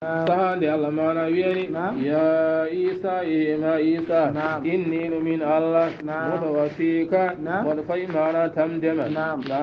سهل الله ما نبيني يا عيسى ما عيسى إني من الله متوفيك والفي ما لا تمدم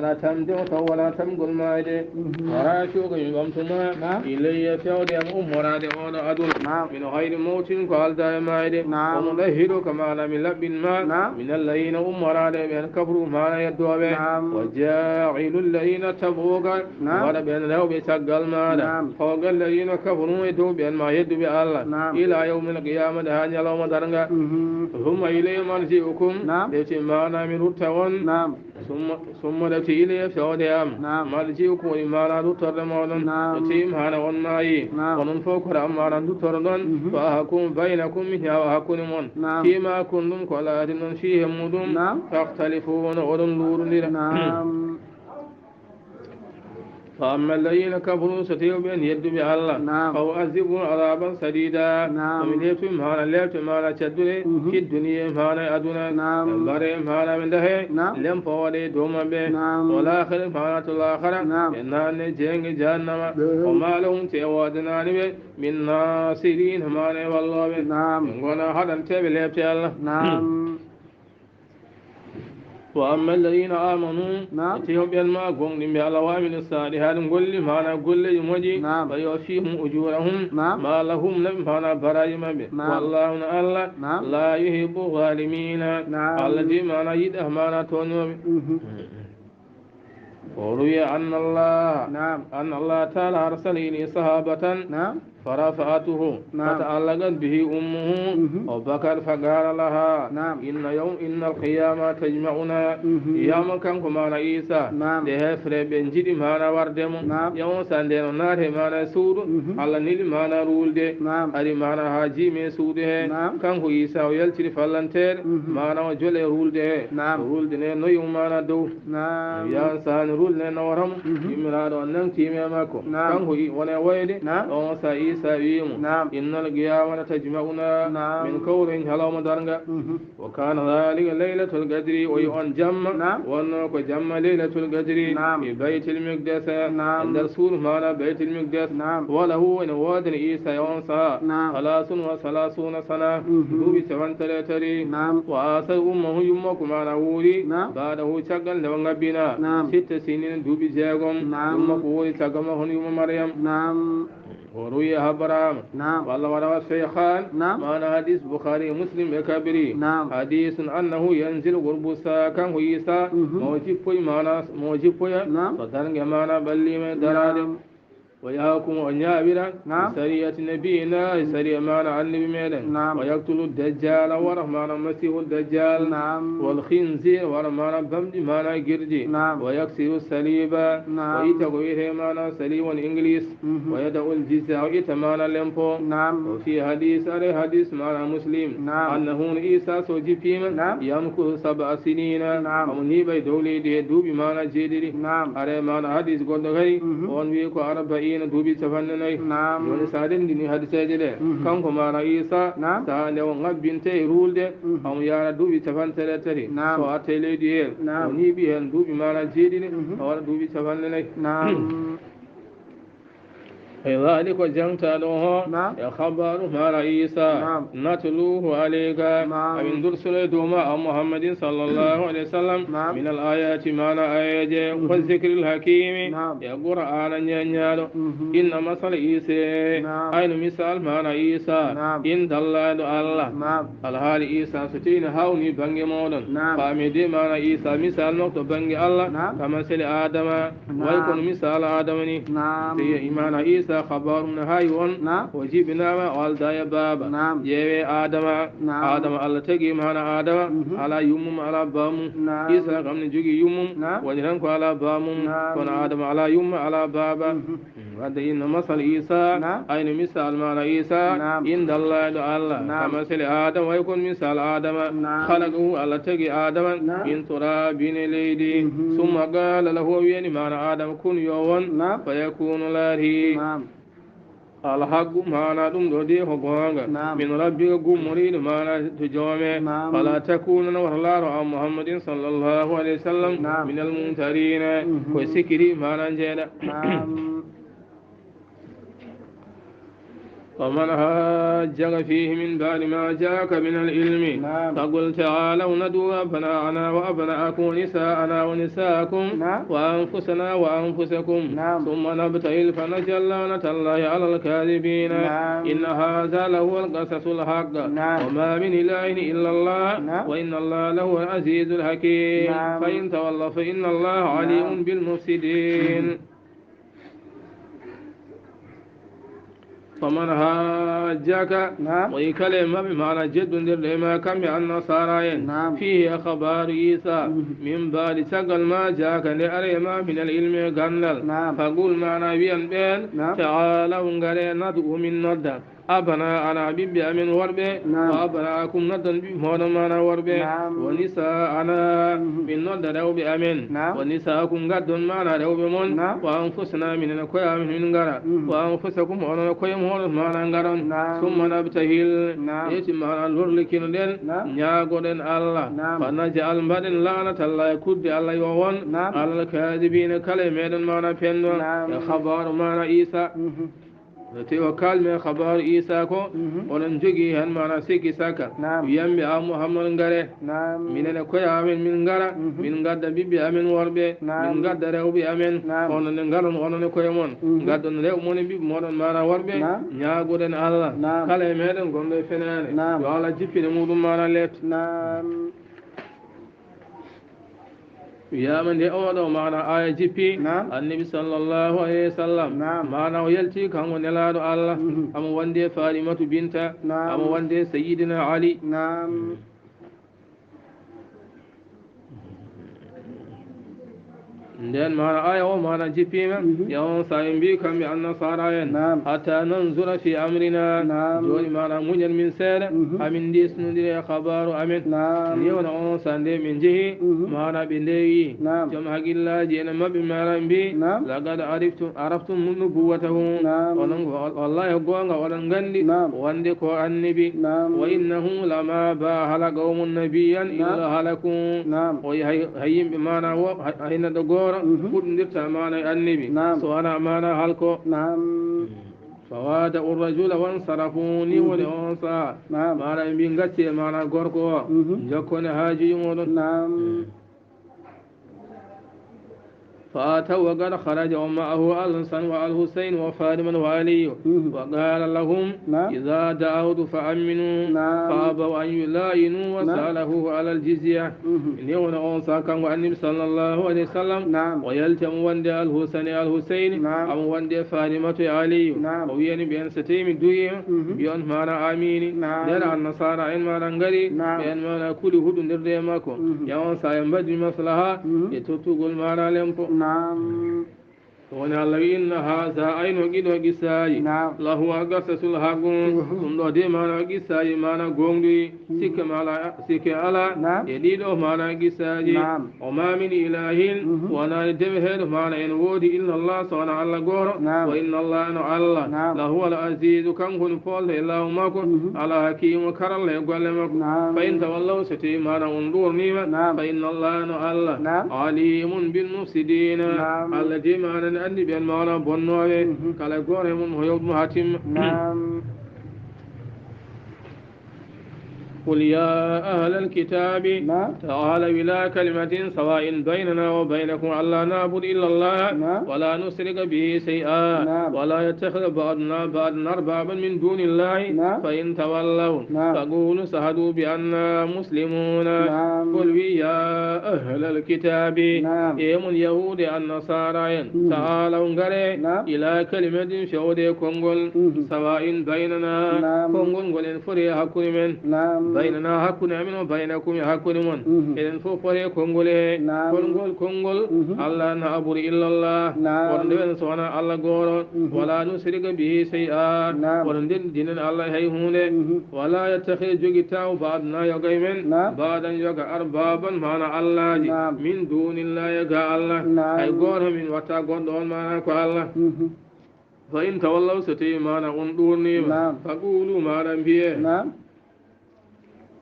لا تمدم ولا تمقل ما يدي وراشوك يبمتما إلي فيود يم مراد أولا أدل من غير موت قال دا ما يدي ومدهرك ما لا من لب ما من الذين مراد بأن كفروا ما لا يدوا به وجاعل الذين تبوك وربنا له بسقل ما فوق الذين كفروا يدو بأن ما يدو بالله إلى يوم القيامة هاني الله مدرنغا ثم إليه مرجعكم لتي معنا من رتوان ثم لتي إليه فوديام مرجعكم لما لا تترمون لتي معنا ونماي وننفوك رأمانا تترمون فأحكم بينكم منها وحكم من فيما كنتم قلات فيه مدوم تختلفون ودن نور فأما الذين كفروا ستيوا بأن يدوا بالله فأعذبوا عذابا شديدا ومن يتم هانا ليتم هانا تدري في الدنيا هانا أدنى بري هانا من ده لم فولي دوما به والآخر هانا الآخر إنها جنگ جهنم وما لهم تيوادنا من ناصرين هانا والله به يقولنا هذا تبي ليبتي الله وأما الذين آمنوا يتيهم بالماء قوم بألا وعمل الصالحات قل معنا قل يمجي فيوفيهم أجورهم ما لهم لم معنا برايم به والله الله لا يحب الظالمين الذي معنا يده معنا تونيو وروي أن الله تعالى أرسل إلي صحابة فرفعته فتعلقت به أمه وبكت فقال لها إن القيامة تجمعنا يوم كان كما عيسى لهفر بنجد معنا وردم يوم سندين نار معنا سود على نيل معنا رولد أري معنا حاجي من سوده كان عيسى ويلتري فلنتر معنا وجل رولد نيو معنا دو يا سان رولد نورم يمراد أنن تيمي ماكو كان وانا ويد ومسا إن القيامة تجمعنا من كور هلو مدرنغا وكان ذلك ليلة القدر ويؤن جم وأنك جم ليلة القدر في بيت المقدس عند رسول مانا بيت المقدس وله إن وادن إيسا يونسا 33 سنة دوبي 7 وآسر أمه يمك معنا ولي بعده شغل لونغ بنا 6 سنين دوبي جاغم يمك ولي شغمه يوم مريم وروي هبرام والله وروى الشيخان معنا حديث بخاري مسلم بكبري حديث أنه ينزل غربوسا كان هو يسا موجب فوي فتنجي معنا بلي من درادم ويحكم أن يعبر سرية نبينا سرية معنا عن النبي ميلن ويقتل الدجال ورحمنا المسيح الدجال والخنزير ورحمنا بمد معنا جرجي ويكسر السليب ويتغويه معنا سليب الإنجليز ويدعو الجزاء ويتمانا لمبو وفي حديث معنا مسلم أنه إيسا سوجي فيما يمكو 7 سنين ومني بي دولي دي دوبي معنا جيدري أري معنا حديث قد غي وانويكو 40 دوبي تفنني يوني سادن ديني حديثة جده كان كما رئيسا سهل وغب بنتي رول ده هم يانا دوبي تفن تلتري سو أتلي ديال وني بيهن دوبي معنا جيدري وان دوبي تفنني ذلك جنت له يخبر ما عيسى نتلوه عليك من درسل دوما محمد صلى الله عليه وسلم من الآيات ما لا آيات والذكر الحكيم يقول آنا نيانيالو إن مثل عيسى أين مثال ما عيسى إن دلال الله الحال عيسى ستين هاوني بنجي مودن فامدي ما عيسى مثال نقطة بنجي الله كمثل آدم ويكون مثال آدمني في إيمان عيسى خبر من هايون وجبنا والدا يا بابا يا آدم الله تجي معنا آدم على يوم على بام إسحاق من جوجي يوم ونحن على بام كنا آدم على يوم على بابا هذا إن مثل عيسى أين مثال معنا عيسى إن الله كمثل آدم ويكون مثال آدم خلقه الله تجي آدم من تراب ليدي ثم قال له وين معنا آدم كن يوم فيكون له الحق معنا دم دودي هقوانغا من ربك قم مريد معنا تجومي فلا تكونن ورلار عن محمد صلى الله عليه وسلم من الممترين وسكري معنا جيدا ومن هاجك فيه من بعد ما جاءك من العلم فقل تعالوا ندعو أبناءنا وأبناءكم ونساءنا ونساءكم وأنفسنا وأنفسكم ثم نبتهل فنجعل لعنة الله على الكاذبين إن هذا لهو القصص الحق وما من إله إلا الله وإن الله لهو العزيز الحكيم فإن تولوا فإن الله عليم بالمفسدين فمن هاجك ويكلم بمعنى جد لما كم النصارى فيه أخبار عيسى من بعد سقل ما جاك لأريما من العلم قنل فقول معنا بين تعالوا ندعو من ندى أبنا أنا بيبي أمين وربي وأبناءكم ندن بمهون مانا وربي ونساء أنا من ندى روبي أمين ونساءكم قدن مانا روبي من وأنفسنا من نكويا من غرا وأنفسكم أنا نكويا مهون مانا غرا ثم نبتهل يتي مانا لورلكين دين نياغودن الله فنجعل بدن لعنة الله يكد الله يوون على الكاذبين كلمة مانا بيندو خبر مانا عيسى تيوكال من خبر عيسى كو ولن جوغي هن مانا سيكي ساكا يامي محمد غاري من نكويا من غارا من غدا بيبي امين وربي من غدا رewbi amen onon ngaron onon koye mon gaddon rew mon bi modon mana warbe nyaagoden Allah kala meden gondo fenane yo ala jippine mudum mana let يا من يأوض معنا آية جبي النبي صلى الله عليه وسلم معنا ويلتي كان ونلاد الله أم وندي فاطمة بنت أم وندي سيدنا علي nden mana aya o mana jippima yawon sayin mbi kamɓe annasara en hatta nanzura fi amrina joni mana muñen min seeɗa amin ndisnodiri e habaru amen yewna on sa nde min jeehi mana ɓe ndewi joom haqillaji ene mabɓe mana mbi lagad araftum nubuwatahu onon wallahi gonga oɗon gandi wonde ko annabi wa innahu lama ba hala qawmu nabiyan illa halaku o hay yimɓe mana haynaɗo gooro fuɗɗodirta mana annabi so ana mana halko فواد الرجل وانصرفوا ني ولي أنصار ما لا يمين قتي ما لا غوركو جكون هاجي يمون فآتوا وقد خرج ومعه الحسن والحسين وفاطمة وعلي وقال لهم إذا دعوت فأمنوا فأبوا أن يلاينوا وسأله على الجزية نيون أنصا كان النبي صلى الله عليه وسلم ويلتم وندي الحسين أم وندي فاطمة علي وين بين ستيم دوي بيون مانا آمين دل النصارى إن مانا غري بين مانا كل هدو نرديماكو يوان سايم بدي مصلحة يتوتو قل مانا لمكو ونعلم إن هذا أين وجد وجساي له قصص الحق ثم دي ما وجساي ما نقومي سك على يديد ما وجساي وما من إله وأنا دمه ما ينود إلا الله سبحانه على جور وإن الله الله له العزيز كم كن فول الله ماكو على حكيم وكرم يقول ماكو فإن تولوا ستي ما ننظر نيما فإن الله الله عليم بالمفسدين الذي ما أني بأن معنا بنوه كلا قرهم ويوم محاتم قل يا أهل الكتاب تعالوا إلى كلمة سواء بيننا وبينكم ألا نعبد إلا الله ولا نشرك به شيئا ولا يتخذ بعضنا بعضا أربابا من دون الله فإن تولوا فقولوا شهدوا بأننا مسلمون قل يا أهل الكتاب يوم اليهود النصارى تعالوا إلى كلمة شهود كونغول سواء بيننا كونغول ولن فريا حكم من بيننا حكنا من وبينكم حكنا من إذن فوفري كونغولي كونغول الله نعبد إلا الله ورندن سوانا الله غور ولا نشرك به شيئا ورندن دين الله هيهون ولا يتخذ جوجتاو بعضنا يقيمن بعضا يقع أربابا معنا الله من دون الله يقع الله أي غور من وتا غندون معنا الله فإن تولوا ستي معنا أندورني فقولوا معنا بيه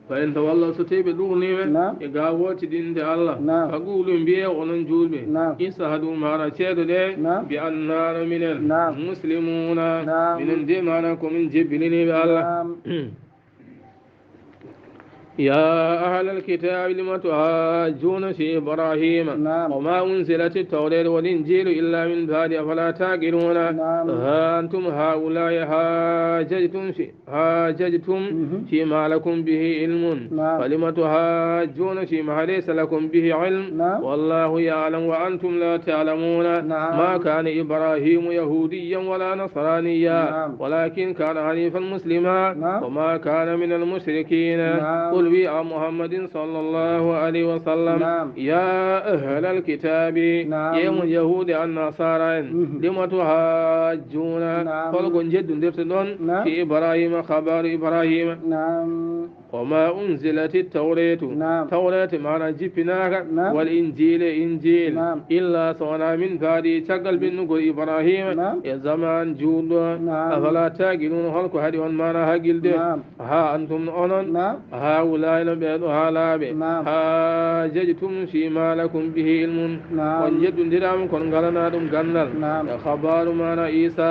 فإن تولوا ستيب دونيمة يقاوات دين دي الله فقولوا بيه وننجول به إسهدوا معنا شهدوا دي بأننا من المسلمون من دي معناكم من جبلين بالله يا أهل الكتاب لم تحاجون في إبراهيم وما أنزلت التوراة والإنجيل إلا من بعد أفلا تعقلون ها أنتم هؤلاء حاججتم فيما لكم به علم فلم تحاجون فيما ليس لكم به علم والله يعلم وأنتم لا تعلمون ما كان إبراهيم يهوديا ولا نصرانيا ولكن كان حنيفا مسلما وما كان من المشركين قل بي محمد صلى الله عليه وسلم يا أهل الكتاب يوم اليهود النصارى لم تحاجون خلق جد درتدون في إبراهيم خبر إبراهيم وما أنزلت توراة معنى جبناك والإنجيل إنجيل إلا صنع من بعد تقل بالنقل إبراهيم يا زمان جود أفلا تاقلون خلق هدي معنى هقل ها أنتم أنون هؤلاء نبيض هالابي حاججتم فيما لكم به علم ونجد درام كن غلنا دم غنل خبر معنى عيسى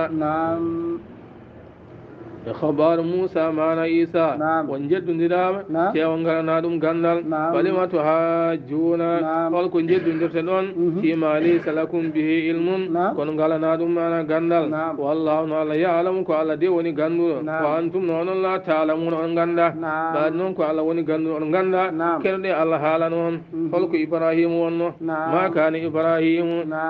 خبر موسى معنا عيسى ونجد ندام كيوانغا نادم غندال فلما تحاجون فالكون جد ندتلون فيما ليس لكم به علم كون غالا نادم معنا غندال والله لا يعلم كو الله دي وني غندو وانتم نون لا تعلمون ان غندا بعد نون كو الله وني غندو ان غندا كيردي الله حالا نون فالكو ابراهيم ونو ما كان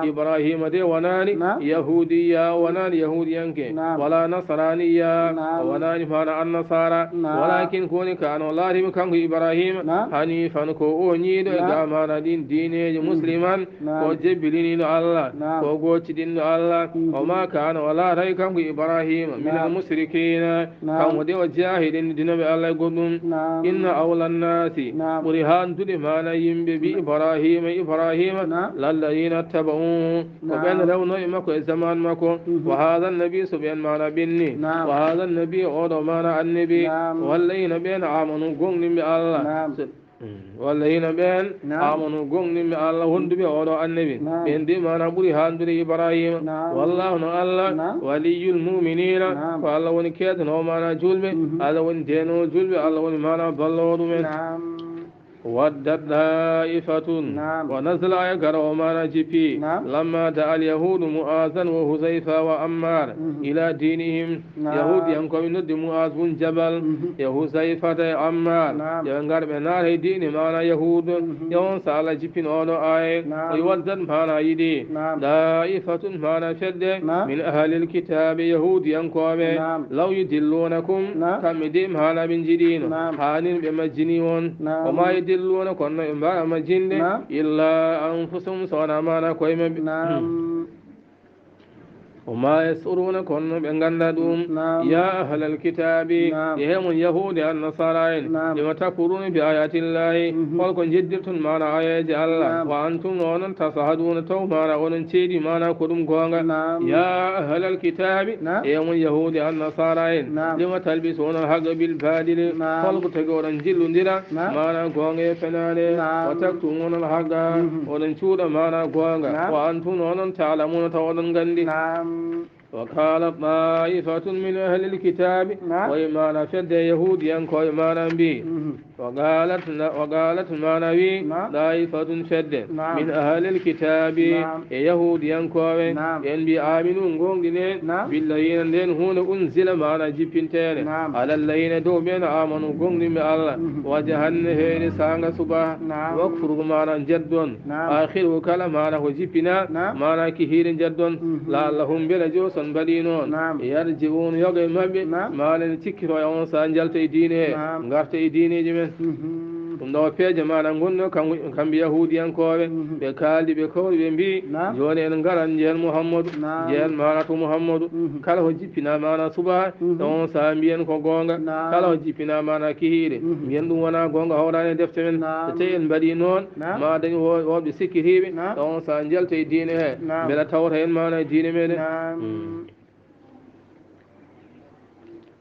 ابراهيم دي وناني يهوديا وناني يهوديانك ولا نصرانيا وناني فانا النصارى ولكن كوني كانوا الله كان إبراهيم حنيفا كو أنيد إقامانا دين مسلما وجبلين الله وقوت دين الله وما كان ولا رأي كان إبراهيم من المشركين كان ودي وجاهد دين الله قدم إن أولى الناس برهان تلمانا ينبي إبراهيم للذين اتبعوه وبين لو نعمكو الزمان مكو وهذا النبي سبحانه معنا بني وهذا النبي أودو مانا النبي والذين بين آمنوا قوم بالله والذين بين آمنوا قوم بالله هند بأودو النبي بين دي مانا برهان تلي إبراهيم والله الله ولي المؤمنين فالله ونكيت نومانا جلبي الله ونتينو جلبي الله ونمانا بلو من ودت دائفة ونزل يقرأ ما نجفي لما دعا اليهود معاذا وحذيفة وعمار إلى دينهم يهود ينقم ند معاذ بن جبل حذيفة عمار ينقر بنار دين معنا يهود يون سال جفين أولو آي ويودت معنا يدي دائفة معنا شد من أهل الكتاب يهود ينقم لو يدلونكم كم دي معنا من جدين حانين بمجنيون وما يدلون كنا إمبارح مجند إلا أنفسهم صنع معنا كويما وما يسرون كن بأنغندهم يا أهل الكتاب يهم اليهود النصارى لما تكفرون بآيات الله فلكن جدتم معنا آيات الله وأنتم ونن تصحدون تو معنا وننشيدي معنا كدوم كوانغا يا أهل الكتاب يهم اليهود النصارى لما تلبسون الحق بالباطل فلكن تقولن جلون ديرا معنا كوانغا فناني وتكتمون الحق وننشود معنا كوانغا وأنتم ونن تعلمون تودن غندي وقالت طائفة من أهل الكتاب وإما نفد يهوديا كويما نبي وقالت ما نبي طائفة شد من أهل الكتاب يهوديا كوي ينبي آمنون قوم دين بالذين دين هون أنزل معنا جبين تاني على الذين دوبين آمنوا قوم دين الله وجهنه لسانغ صباح وكفروا معنا جدون آخر كلام معنا وجبنا معنا كهير جدون لعلهم بلجوس بدينون يرجعون يوغي مبي مالن تكرو يون سانجلت دينه غارت دينه جمن ɗum ɗo peeje maɗa gonno kamɓe yahudiyankoɓe ɓe kaaldi ɓe kowri ɓe mbi joni en garan jeen mouhammadou jeen mana to mouhammadou kala ko jippina mana suba on sa mbiyen ko gonga kala ko jippina mana kihiɗe mbiyen ɗum wona gonga hawrani e defte men so tawi en mbaɗi noon ma dañi woɓe sikkitiɓe on sa jelto e diine he beela tawta en mana e diine meɗen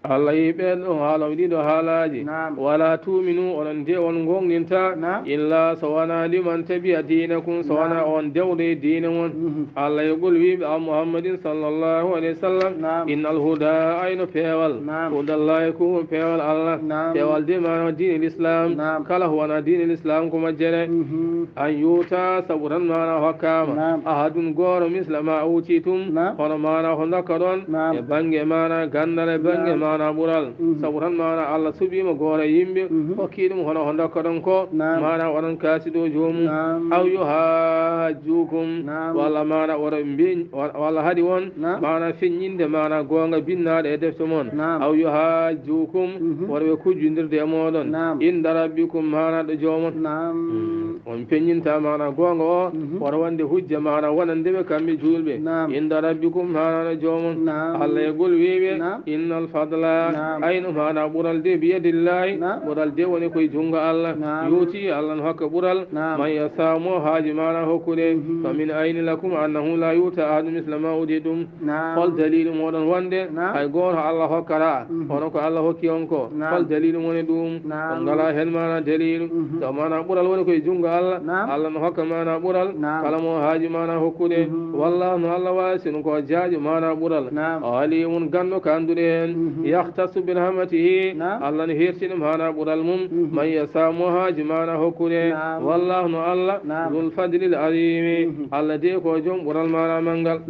Allah yiɓen ɗo haala ɗiɗo haalaji wala tuminu onon de on gonginta illa so wona liman tabi'a dinakum so wona on dewde diine won Allah yegol wiɓe a muhammadin sallllahu alayhi wa sallam innal huda ayno peewal hudallahi ko peewal Allah peewal de mana diine l'islam kala ho wona diine l'islam ko majjere an yuta sabu tan mana hokkama ahadun gooro misla ma utitum hono mana ho dokka ɗon e banggue mana gandal e banggue mana ɓural sabu tan mana Allah suɓima goore yimɓe hokkiɗum hono ho dokka ɗon ko mana oɗon kaasiɗo jomum aw yuhajjukum walla mana oɗo walla haɗi won mana feññinde mana gonga binnaɗe e defte moon aw yuhajjukum woɗoɓe kujjodirde e moɗon inda rabbikum mana ɗo jomon on peññinta mana gonga o woto wonde hujja mana wonandeɓe kamɓe julɓe inda rabbikum mana ɗo jomon Allah e gol wiɓe innal fadla ayno mana ɓural de biyadillahi ɓural de woni koye jungo Allah yuuti Allah no hokka ɓural man yasamo haaji mana hokkude fa min ayni lakum annahu la yuta ahadu misla ma udi ɗum hol dalilu moɗon wonde hay goto Allah hokkata hono ko Allah hokki on ko hol dalilu woni ɗum on ngala hen mana dalilu so mana ɓural woni koye jungo Allah Allah no hokka mana ɓural kala mo haaji mana hokkude wallahu no Allah wasino ko jaaƴo mana ɓural o alimun ganno ko andude hen yahtasu birahmatihi Allah no hertini mana ɓural mum man yasamo haaji mana hokkude wallahu no Allah zul fadlil alimi Allah de ko joom ɓural mana mangal